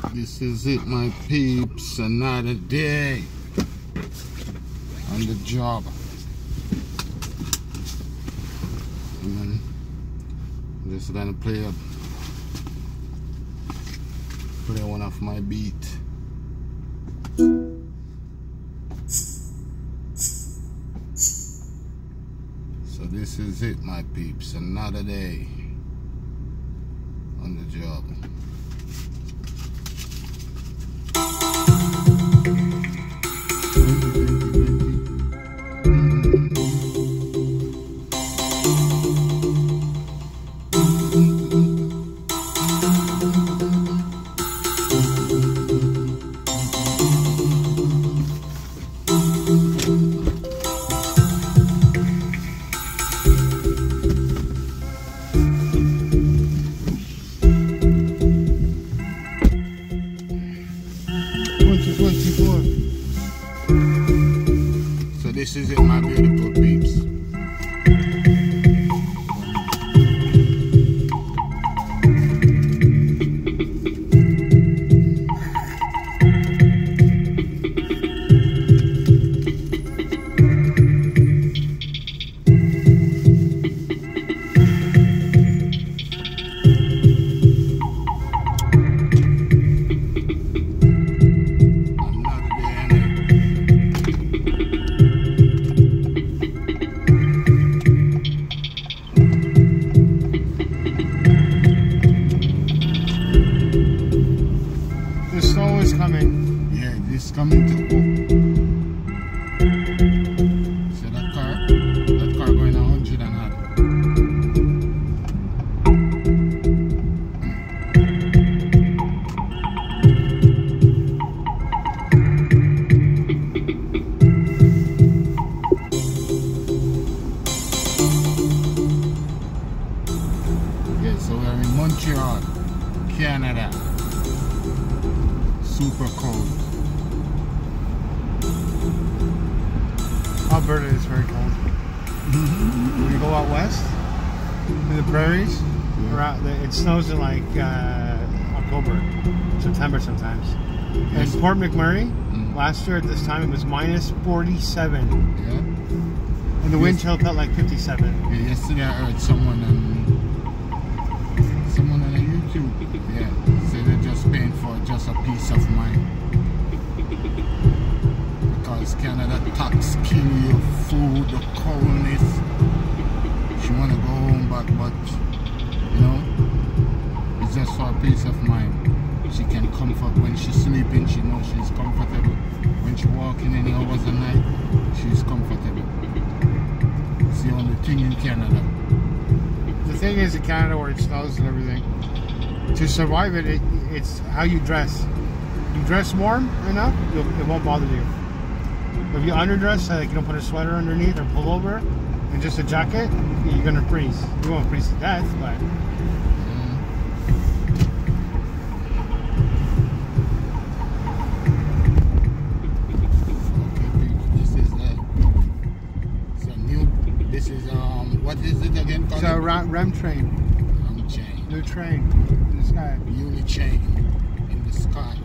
This is it, my peeps. Another day on the job. And I'm just gonna play one of my beat. So this is it, my peeps. Another day on the job. So this is it, my beautiful peeps. The snow is coming. Yeah, this coming to go. See that car? That car going 100 and odd. Yeah, so we're in Montreal, Canada. Super cold. Alberta is very cold. When you go out west, in the prairies, it snows in like October, September sometimes. Yes. And Port McMurray, last year at this time, it was minus 47. Yeah. And the wind chill felt like 57. Yeah, yesterday I heard someone on YouTube, yeah, say they're just paying for just a peace of mind. Because Canada tax kill you, food, the coldness. She wanna go home back, but you know, it's just for a peace of mind. She can comfort when she's sleeping, she knows she's comfortable. When she's walking any hours a night, she's comfortable. It's the only thing in Canada. The thing is in Canada where it snows and everything, to survive it, it's how you dress. You dress warm enough, it won't bother you. If you underdress, like you don't put a sweater underneath or pull over, and just a jacket, you're gonna freeze. You won't freeze to death, but. What is it again? It's a REM train. REM chain. New train in the sky. Uni chain in the sky.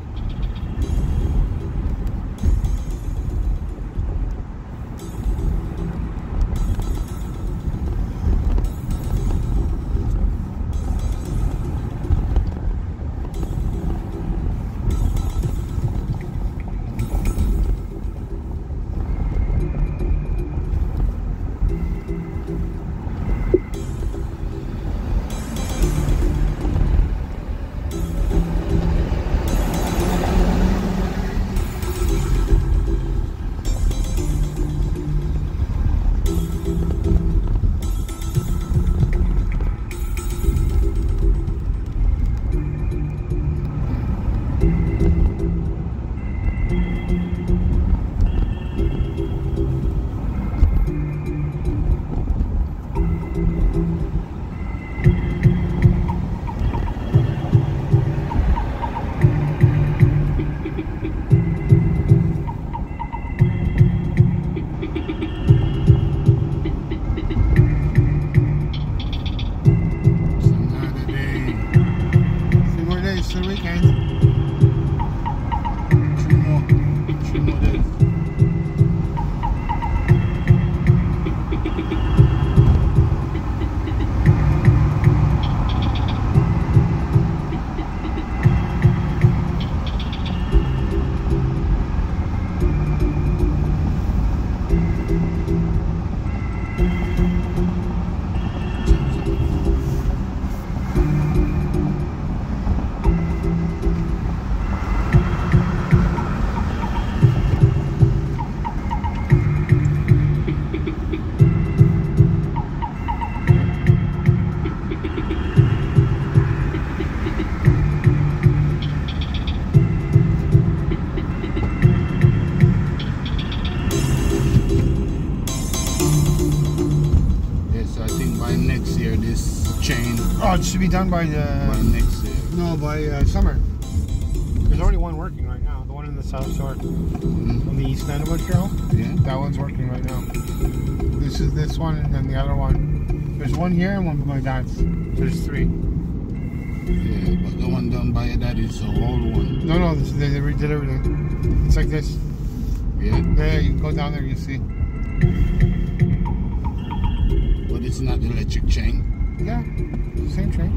weekend. You know this. Oh, it should be done by next year. No, by summer. There's already one working right now. The one in the South Shore, on the east end of Montreal. Yeah, that one's working right now. This is this one, and then the other one. There's one here and one by my dad's. There's three. Yeah, but the one done by your dad is the whole one. No, they redid everything. It's like this. Yeah. Yeah, you can go down there, you see. But it's not the electric chain. Yeah, same train.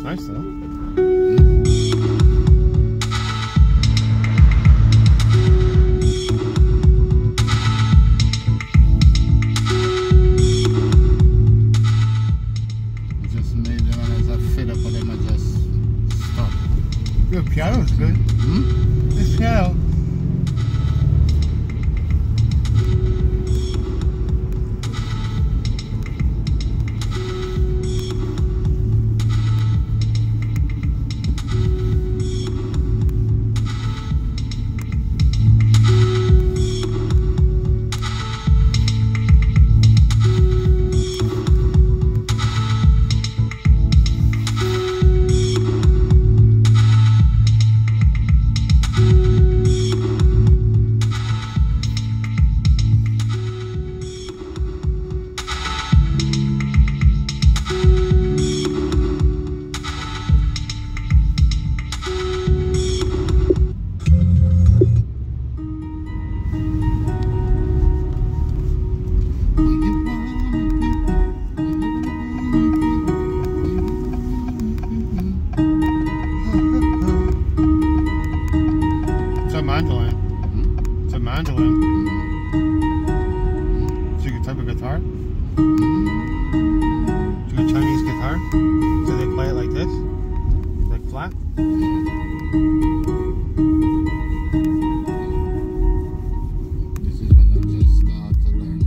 Nice though. Just made them as I fed up with them, I just stopped. Your piano's good. This piano. It's a mandolin. It's a good type of guitar. It's a Chinese guitar. So they play it like this, like flat. This is when I just start to learn.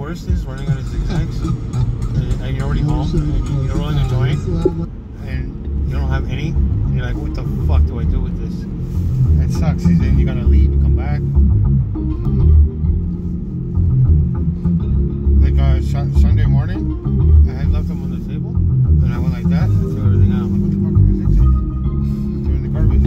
worst is running out of zigzags, and you're already home, and you're rolling a joint, and you don't have any, and you're like, what the fuck do I do with this? It sucks, because then you gotta leave and come back. Like Sunday morning, I had left them on the table, and I went like that, and threw everything out. I'm like, what the fuck are my zigzags? They're in the garbage.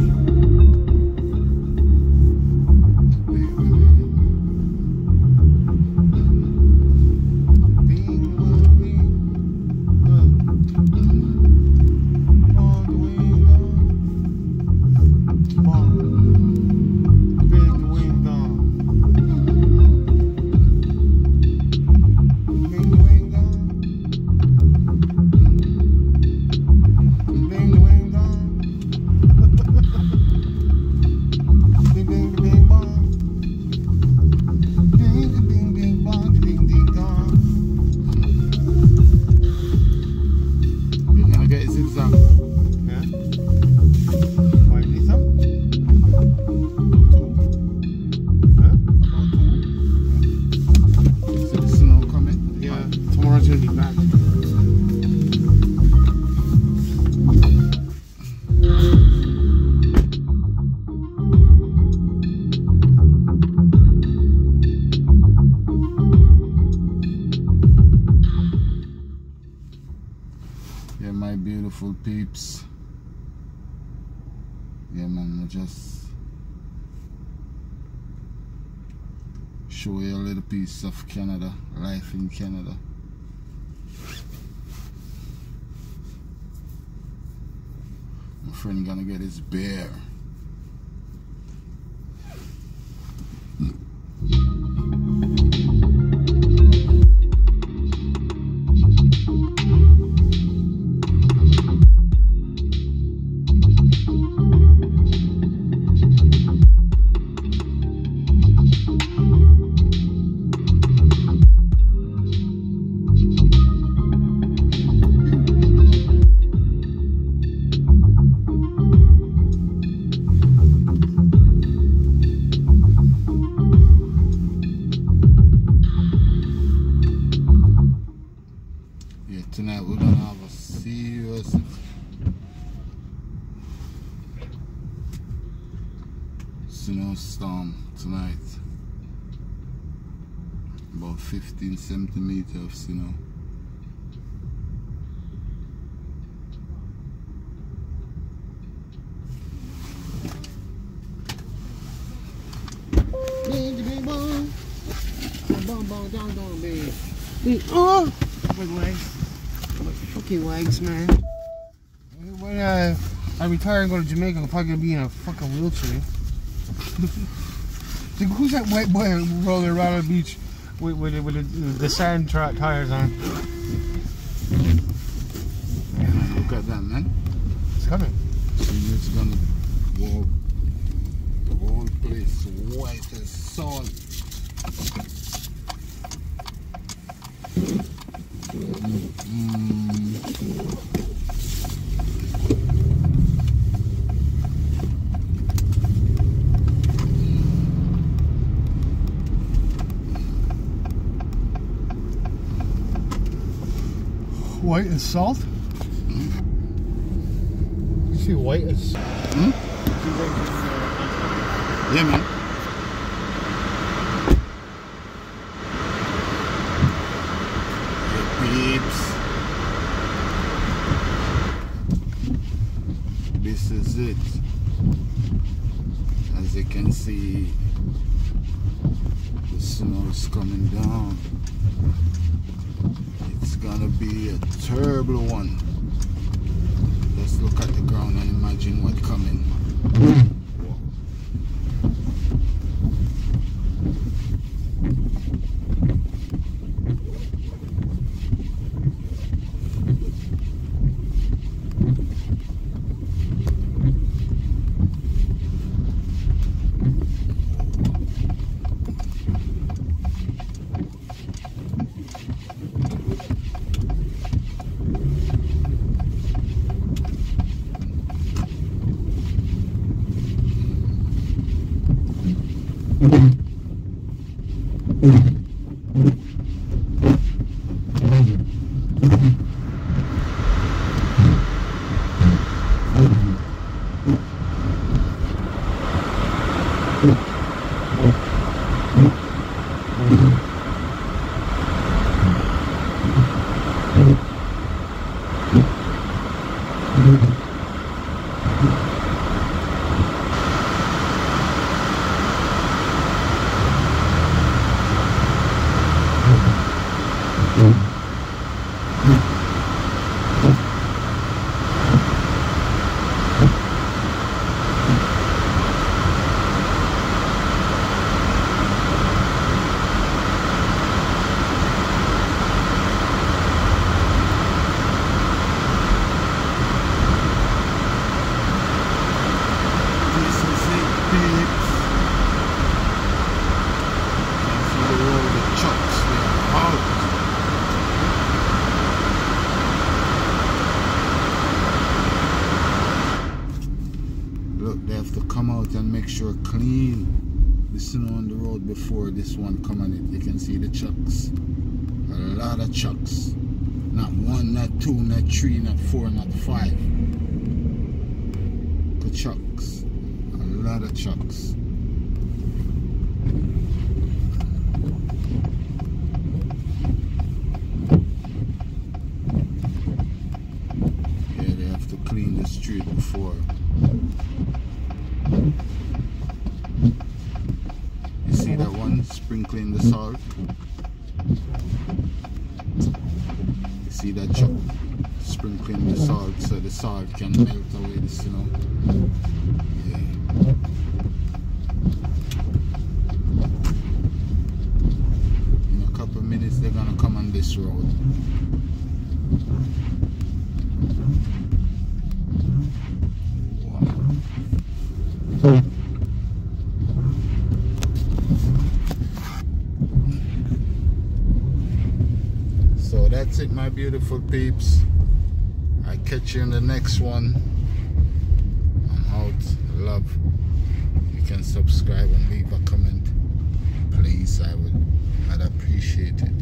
Yeah, my beautiful peeps. Yeah, man, I just show you a little piece of Canada, life in Canada. My friend gonna get his bear. Tonight we're gonna have a serious snowstorm tonight. About 15 centimeters of snow. Oh! Big legs. Fucking legs, man. When I retire and go to Jamaica, I'm probably gonna be in a fucking wheelchair. Dude, who's that white boy rolling around on the beach with the sand tires on? Look at that, man. It's coming. It's gonna walk the whole place white as salt. White as salt? You see white as salt? Yeah, man. Peeps, this is it. As you can see, the snow is coming down. It's gonna be a terrible one. Let's look at the ground and imagine what's coming. Look, they have to come out and make sure clean the snow on the road before this one come on it. You can see the chucks. A lot of chucks. Not one, not two, not three, not four, not five. The chucks. A lot of chucks. Yeah, they have to clean the street before. You see that one sprinkling the salt? You see that chuck sprinkling the salt so the salt can melt away the snow? Yeah. In a couple of minutes they're gonna come on this road. So that's it, my beautiful peeps. I catch you in the next one. I'm out. Love. You can subscribe and leave a comment, please. I'd appreciate it.